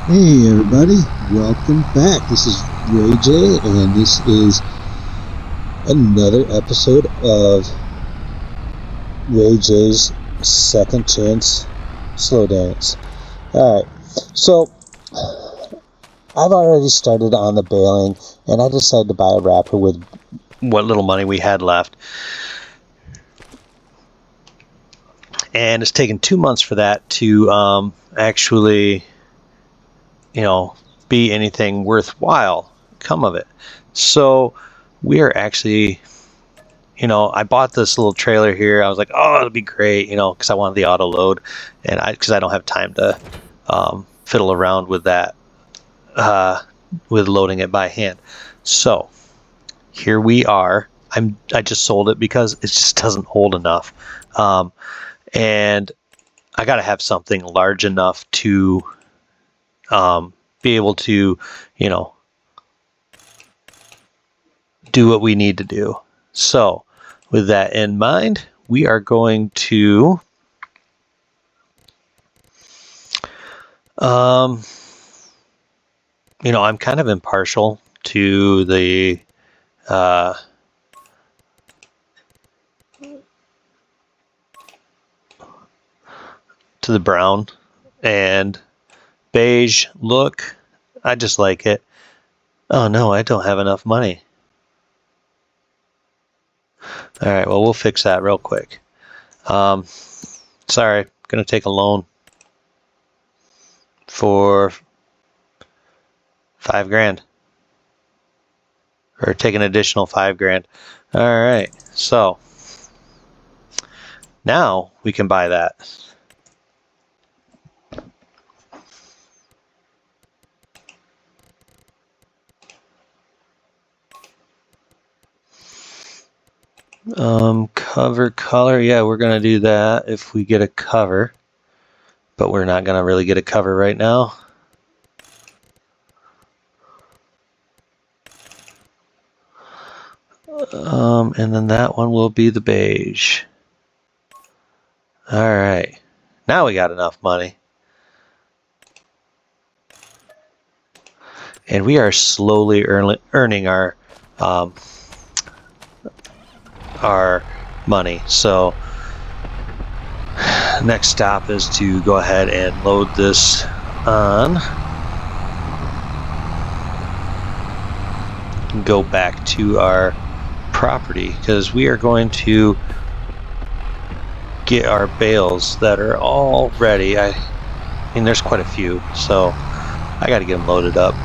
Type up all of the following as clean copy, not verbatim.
Hey everybody, welcome back. This is Ray J, and this is another episode of Ray J's Second Chance Slow Dance. Alright, so I've already started on the baling, and I decided to buy a wrapper with what little money we had left. And it's taken 2 months for that to actually, be anything worthwhile come of it. So we are actually, I bought this little trailer here. I was like, oh, it'll be great, because I wanted the auto load, and because I don't have time to fiddle around with that, with loading it by hand. So here we are. I just sold it because it just doesn't hold enough, and I got to have something large enough to be able to, do what we need to do. So with that in mind, we are going to I'm kind of impartial to the brown and beige look. I just like it. Oh no, I don't have enough money. All right, well, we'll fix that real quick. Sorry, gonna take a loan for $5,000, or take an additional $5,000. All right, so now we can buy that. Cover color, yeah, we're gonna do that if we get a cover, but we're not gonna really get a cover right now. And then that one will be the beige. All right, now we got enough money, and we are slowly earning our money. So next stop is to go ahead and load this on and go back to our property, because we are going to get our bales that are all ready. I mean, there's quite a few, so I got to get them loaded up.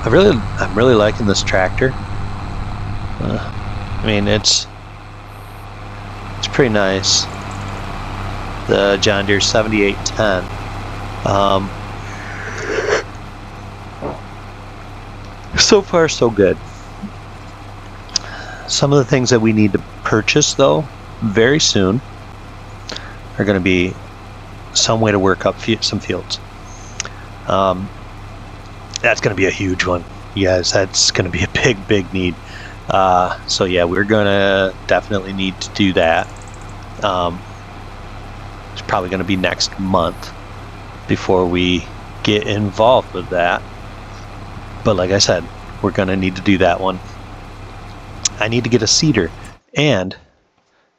I'm really liking this tractor. I mean, it's pretty nice. The John Deere 7810. So far, so good. Some of the things that we need to purchase, though, very soon, are going to be some way to work up some fields. That's going to be a huge one, you guys. That's going to be a big need. So yeah, we're going to definitely need to do that. It's probably going to be next month before we get involved with that. But like I said, we're going to need to do that one. I need to get a seeder, and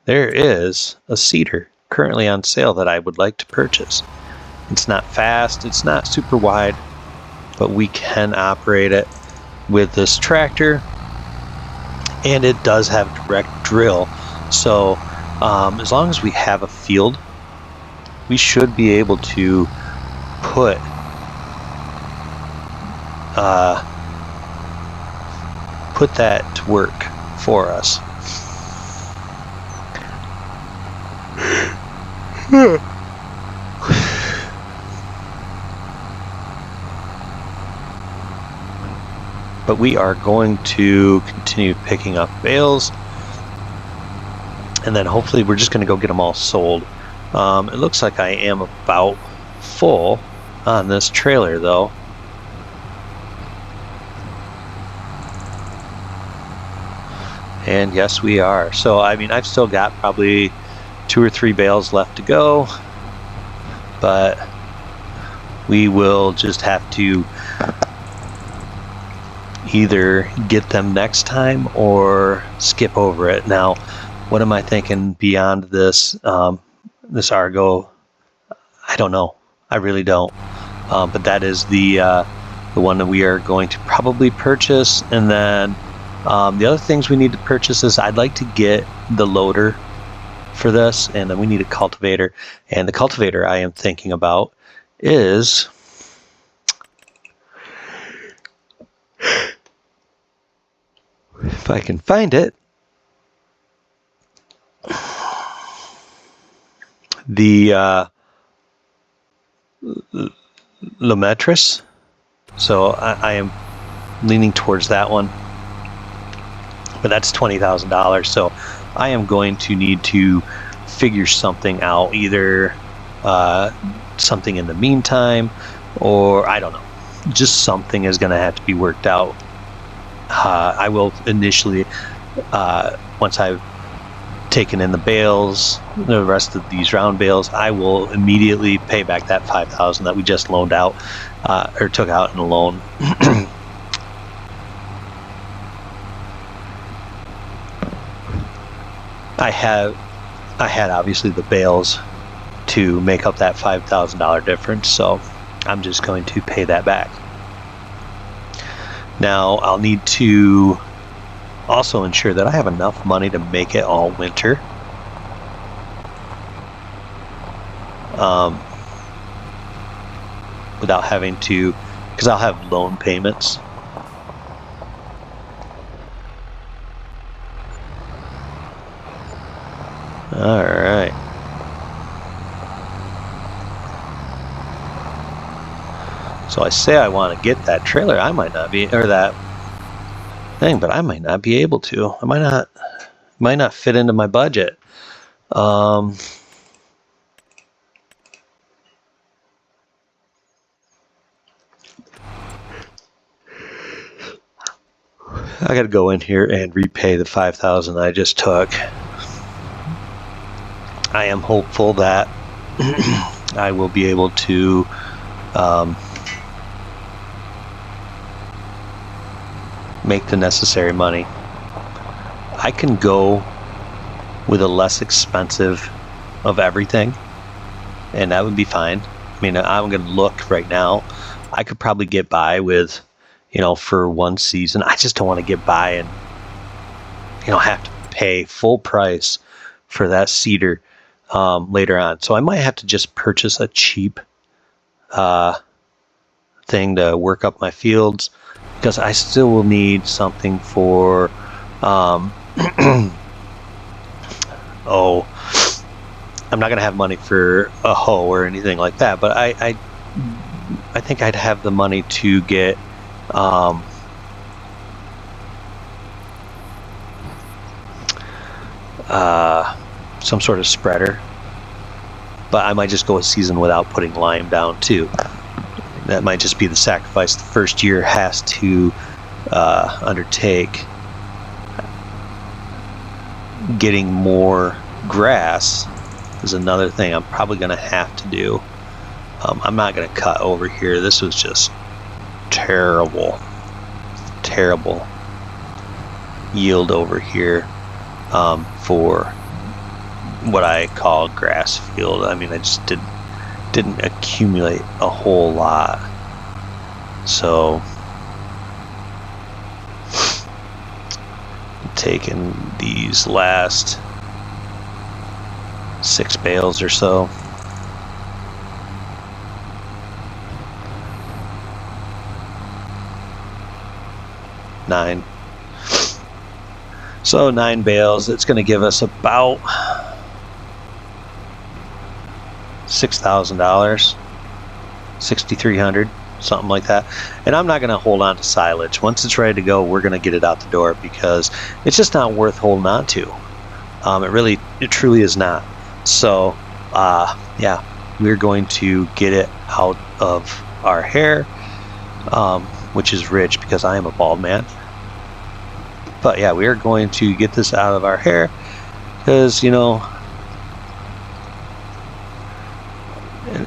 there is a seeder currently on sale that I would like to purchase. It's not fast, it's not super wide, but we can operate it with this tractor, and it does have direct drill. So as long as we have a field, we should be able to put that to work for us. But we are going to continue picking up bales, and then hopefully we're just going to go get them all sold. It looks like I am about full on this trailer, though. And yes, we are. So I mean, I've still got probably 2 or 3 bales left to go, but we will just have to either get them next time or skip over it. Now, what am I thinking beyond this this Argo? I don't know. I really don't. But that is the one that we are going to probably purchase. And then the other things we need to purchase is I'd like to get the loader for this, and then we need a cultivator. And the cultivator I am thinking about is if I can find it, the Lemaitre. So I am leaning towards that one, but that's $20,000. So I am going to need to figure something out, either something in the meantime, or I don't know, just something is going to have to be worked out. I will initially, once I've taken in the bales, the rest of these round bales, I will immediately pay back that $5,000 that we just loaned out, or took out in a loan. I had obviously the bales to make up that $5,000 difference, so I'm just going to pay that back. Now I'll need to also ensure that I have enough money to make it all winter. Without having to, because I'll have loan payments. All right. So I say I want to get that trailer. I might not be, or that thing, but I might not be able to. I might not fit into my budget. I got to go in here and repay the $5,000 I just took. I am hopeful that I will be able to make the necessary money. I can go with a less expensive of everything, and that would be fine. I mean, I'm going to look right now. I could probably get by with, for one season. I just don't want to get by and, have to pay full price for that seeder later on. So I might have to just purchase a cheap thing to work up my fields, because I still will need something for I'm not gonna have money for a hoe or anything like that, but I think I'd have the money to get some sort of spreader, but I might just go a season without putting lime down too. That might just be the sacrifice the first year has to undertake. Getting more grass is another thing I'm probably going to have to do. I'm not going to cut over here. This was just terrible yield over here for what I call grass field. I mean, I just didn't accumulate a whole lot. So taking these last 6 bales or so. Nine. So 9 bales. It's going to give us about $6,000, $6,300, something like that. And I'm not going to hold on to silage. Once it's ready to go, we're going to get it out the door, because it's just not worth holding on to. It truly is not. So yeah, we're going to get it out of our hair, which is rich because I am a bald man. But yeah, we are going to get this out of our hair because,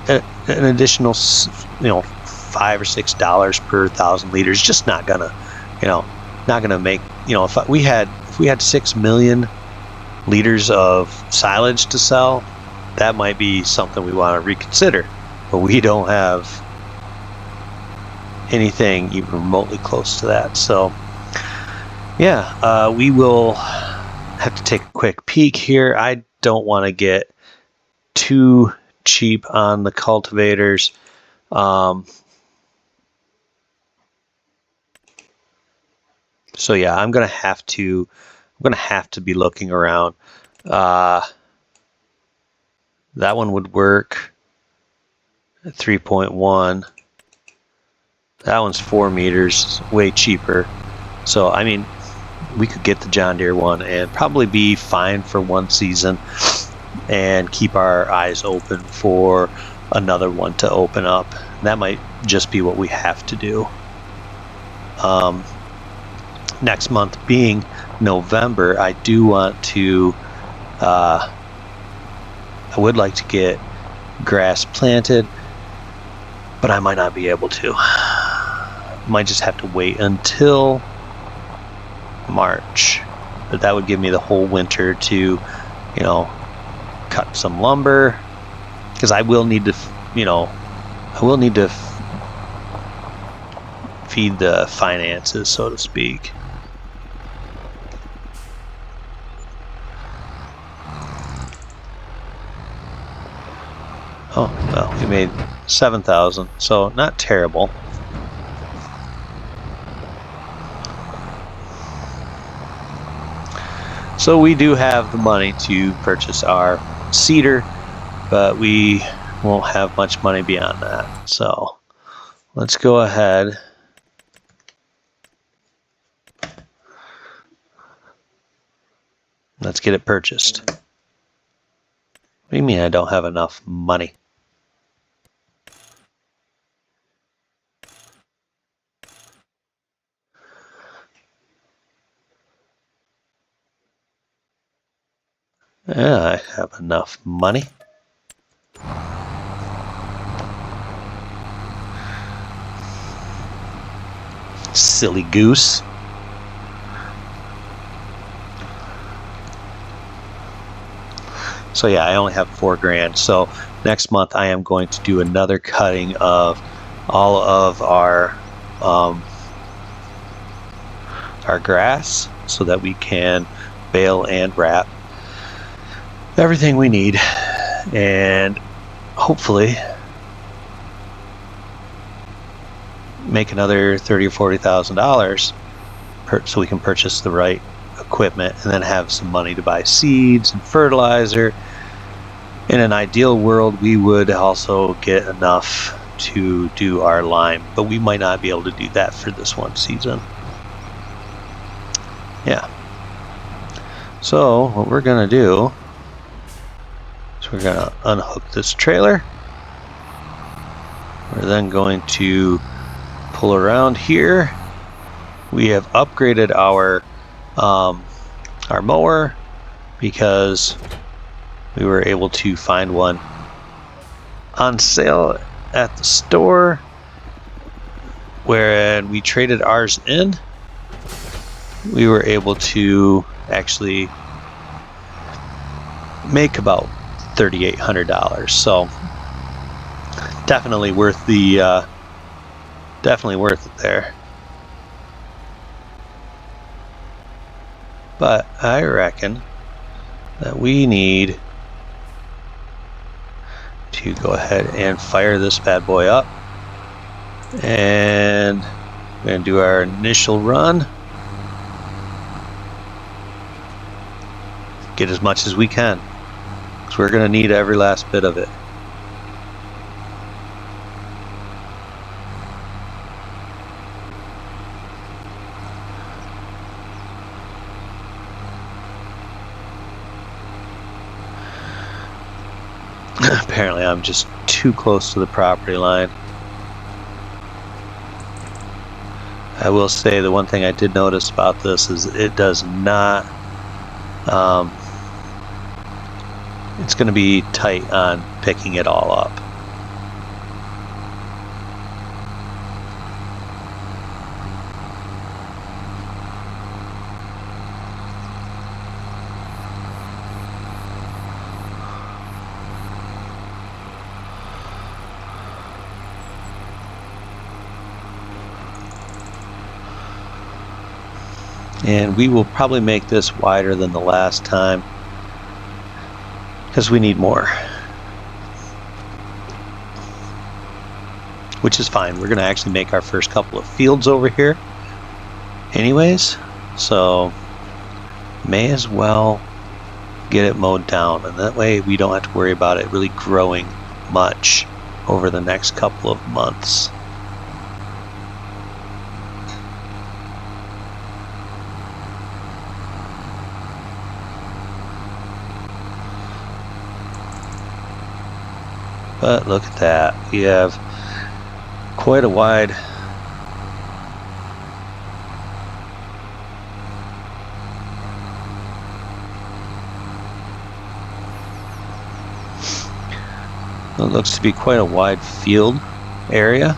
an additional, $5 or $6 per 1,000 liters. Just not gonna, not gonna make. If we had 6 million liters of silage to sell, that might be something we want to reconsider. But we don't have anything even remotely close to that. So yeah, we will have to take a quick peek here. I don't want to get too cheap on the cultivators. So yeah, I'm gonna have to be looking around. That one would work at 3.1. That one's 4 meters, way cheaper. So I mean, we could get the John Deere one and probably be fine for one season, and keep our eyes open for another one to open up. That might just be what we have to do. Next month being November, I do want to, I would like to get grass planted, but I might not be able to. Might just have to wait until March. But that would give me the whole winter to, cut some lumber, because I will need to, feed the finances, so to speak. Oh, well, we made 7,000, so not terrible. So we do have the money to purchase our seeder, but we won't have much money beyond that. So let's go ahead. Let's get it purchased. What do you mean I don't have enough money? Yeah, I have enough money. Silly goose. So yeah, I only have $4,000. So next month I am going to do another cutting of all of our grass, so that we can bale and wrap everything we need, and hopefully make another $30,000 or $40,000 so we can purchase the right equipment, and then have some money to buy seeds and fertilizer. In an ideal world, we would also get enough to do our lime, but we might not be able to do that for this one season. Yeah. So what we're gonna do is we're gonna unhook this trailer. We're then going to pull around here. We have upgraded our mower because we were able to find one on sale at the store, where we traded ours in. We were able to actually make about $3,800. So definitely worth the definitely worth it there. But I reckon that we need to go ahead and fire this bad boy up, and we're going to do our initial run, get as much as we can, because we're going to need every last bit of it. Apparently I'm just too close to the property line. I will say the one thing I did notice about this is it does not, it's going to be tight on picking it all up. And we will probably make this wider than the last time because we need more. Which is fine. We're going to actually make our first couple of fields over here anyways. So may as well get it mowed down. And that way we don't have to worry about it really growing much over the next couple of months. But look at that. We have quite a wide it looks to be quite a wide field area.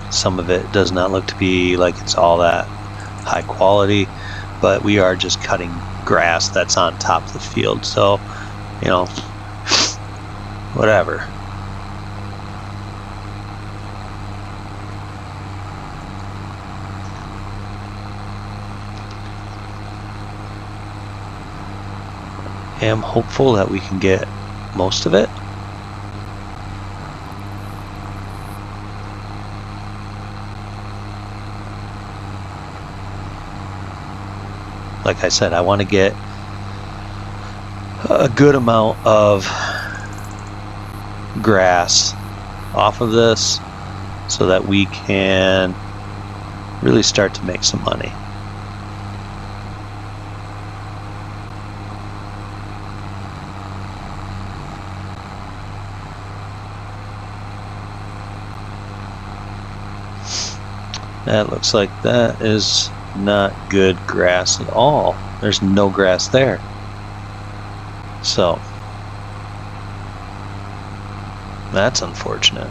Some of it does not look to be like it's all that high quality, but we are just cutting grass that's on top of the field, so you know, whatever. I am hopeful that we can get most of it. Like I said, I want to get a good amount of grass off of this so that we can really start to make some money. That looks like that is not good grass at all. There's no grass there. So that's unfortunate.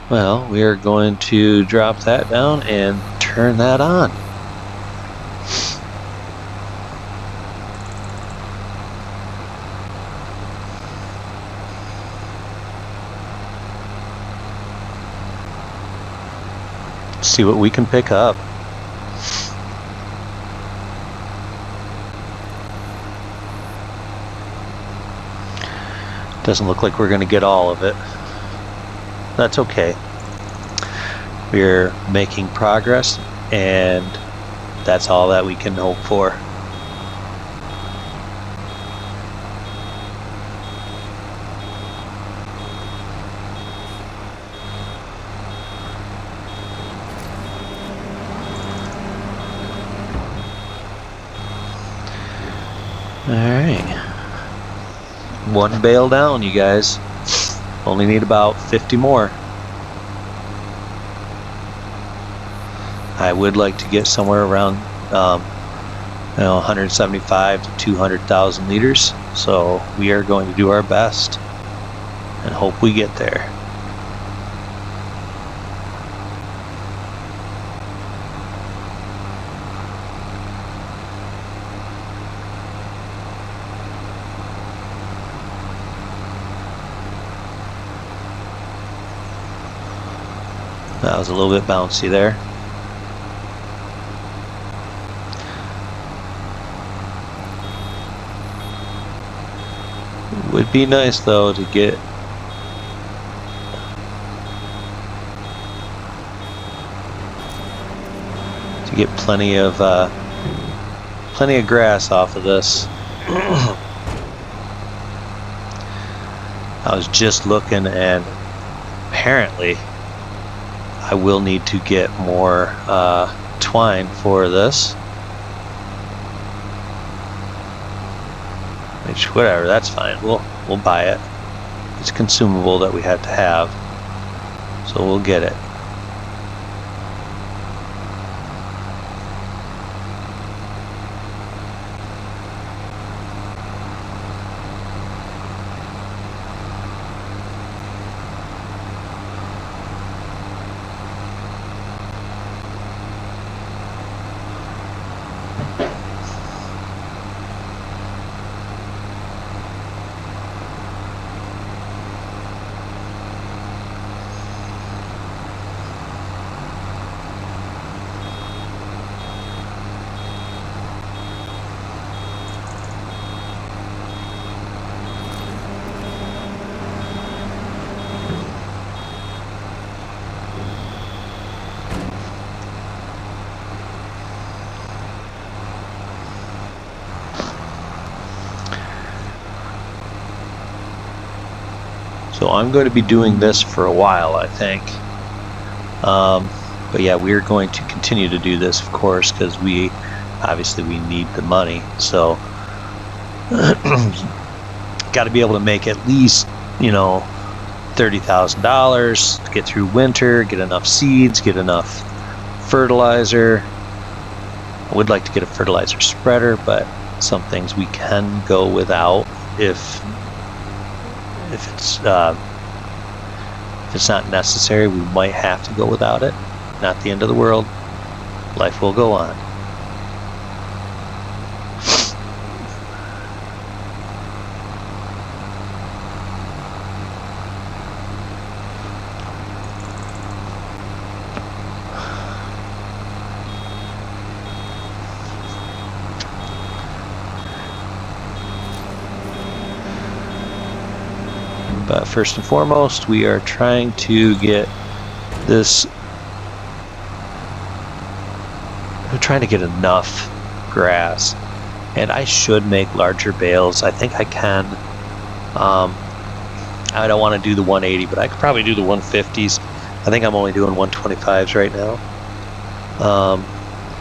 Well, we are going to drop that down and turn that on. See what we can pick up. Doesn't look like we're going to get all of it. That's okay. We're making progress, and that's all that we can hope for. Alright. One bale down, you guys. Only need about 50 more. I would like to get somewhere around 175 to 200,000 liters. So we are going to do our best and hope we get there. That was a little bit bouncy there. It would be nice though to get plenty of grass off of this. I was just looking, and apparently I will need to get more twine for this. Which, whatever, that's fine. We'll buy it. It's consumable that we had to have, so we'll get it. So I'm going to be doing this for a while, I think. But yeah, we're going to continue to do this, of course, because we need the money. So got to be able to make at least, $30,000 to get through winter, get enough seeds, get enough fertilizer. I would like to get a fertilizer spreader, but some things we can go without if it's not necessary. We might have to go without it. Not the end of the world. Life will go on. But first and foremost, we are trying to get this. We're trying to get enough grass, and I should make larger bales. I think I can. I don't want to do the 180, but I could probably do the 150s. I think I'm only doing 125s right now.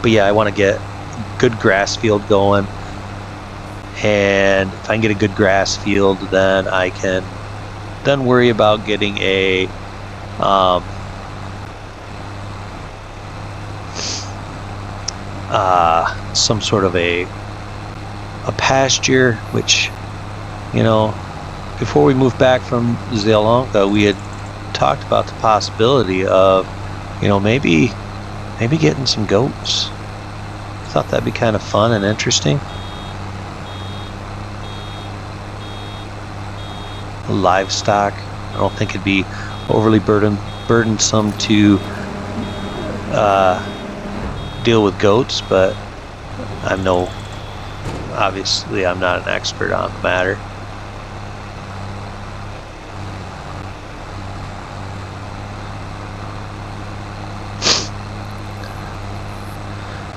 But yeah, I want to get good grass field going, and if I can get a good grass field, then I can worry about getting a some sort of a pasture, which, before we moved back from Zelonka, we had talked about the possibility of, maybe getting some goats. I thought that'd be kind of fun and interesting. Livestock. I don't think it'd be overly burdensome to deal with goats, but obviously I'm not an expert on the matter.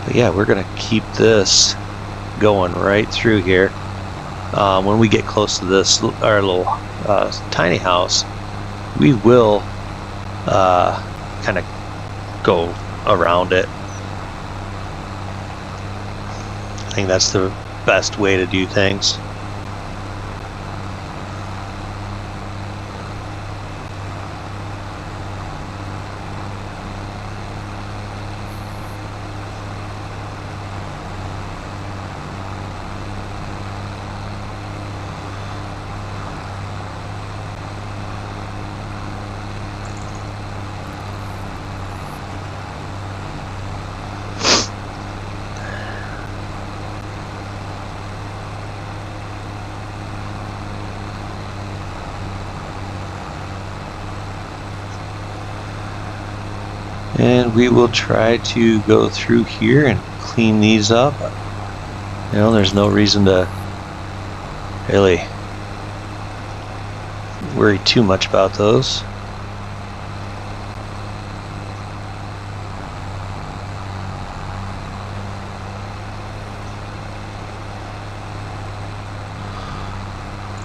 But yeah, we're gonna keep this going right through here. When we get close to this, our little tiny house, we will kind of go around it. I think that's the best way to do things. And we will try to go through here and clean these up. There's no reason to really worry too much about those.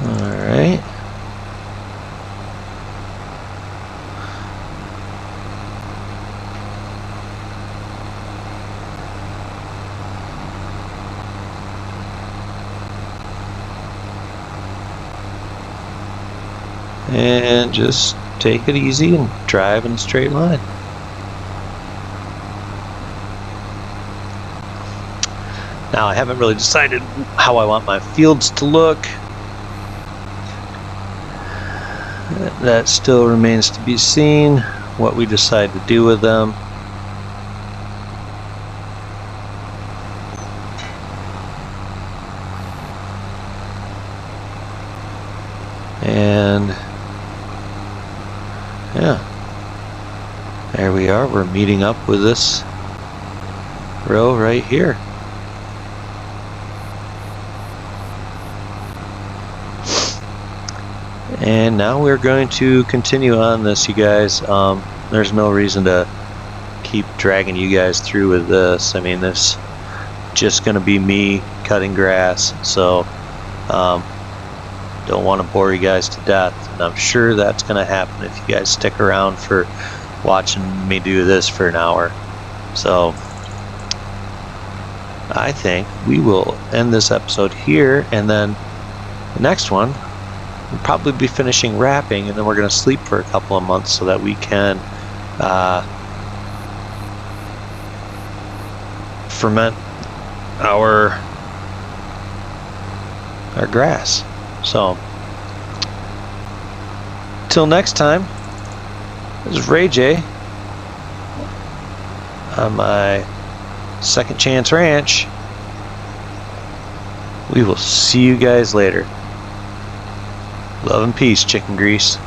All right. And just take it easy and drive in a straight line. Now, I haven't really decided how I want my fields to look. That still remains to be seen, what we decide to do with them. And yeah, there we are. We're meeting up with this row right here. And now we're going to continue on this, you guys. There's no reason to keep dragging you guys through with this. I mean, this just going to be me cutting grass. So Don't want to bore you guys to death, and I'm sure that's going to happen if you guys stick around for watching me do this for an hour. So I think we will end this episode here, and then the next one we'll probably be finishing wrapping, and then we're going to sleep for a couple of months so that we can ferment our grass. So till next time, this is Ray J on my Second Chance Ranch. We will see you guys later. Love and peace, chicken grease.